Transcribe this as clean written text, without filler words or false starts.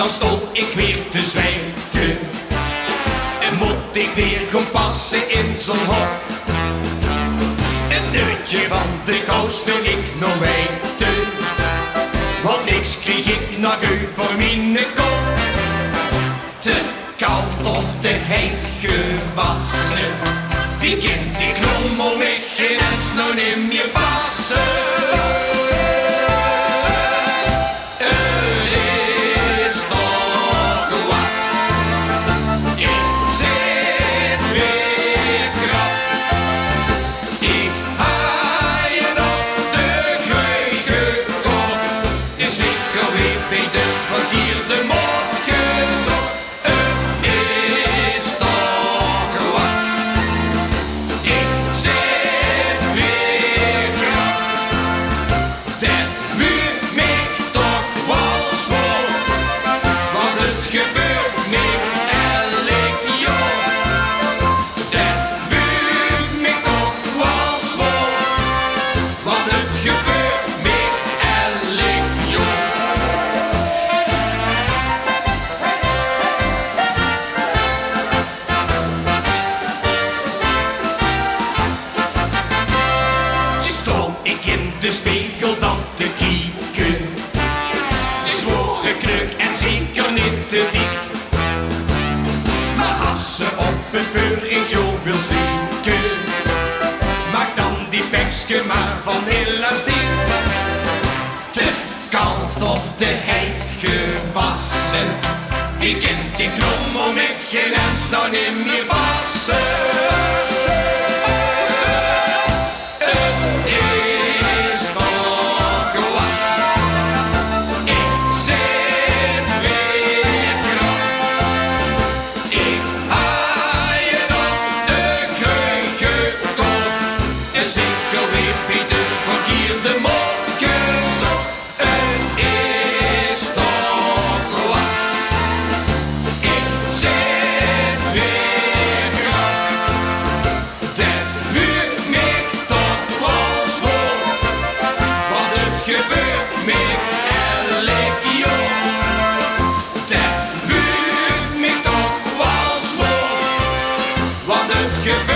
dan stond ik weer te zwijten. En moet ik weer gaan passen in zo'n hok. Een neutje van de kous wil ik nog weten, want niks kreeg ik nog uit voor mijn kop. Te koud of te heet gewassen, die kind die knommel weg en het nou niet meer passen. De spiegel dan te kieken, zworen kruk en zeker niet te dik. Maar als ze op een vuurigjo wil slieken, maak dan die pekske maar van elastiek. Te koud of te heet gewassen, die kind die knommel met geen ens nou niet meer passen. Zeker weer bij de verkeerde morgen zo. Het is toch wat. Ik zit weer graag. Dat huurt mij toch wel zwoer. Want het gebeurt mij elk jaar. Dat huurt mij toch wel zwoer. Want het gebeurt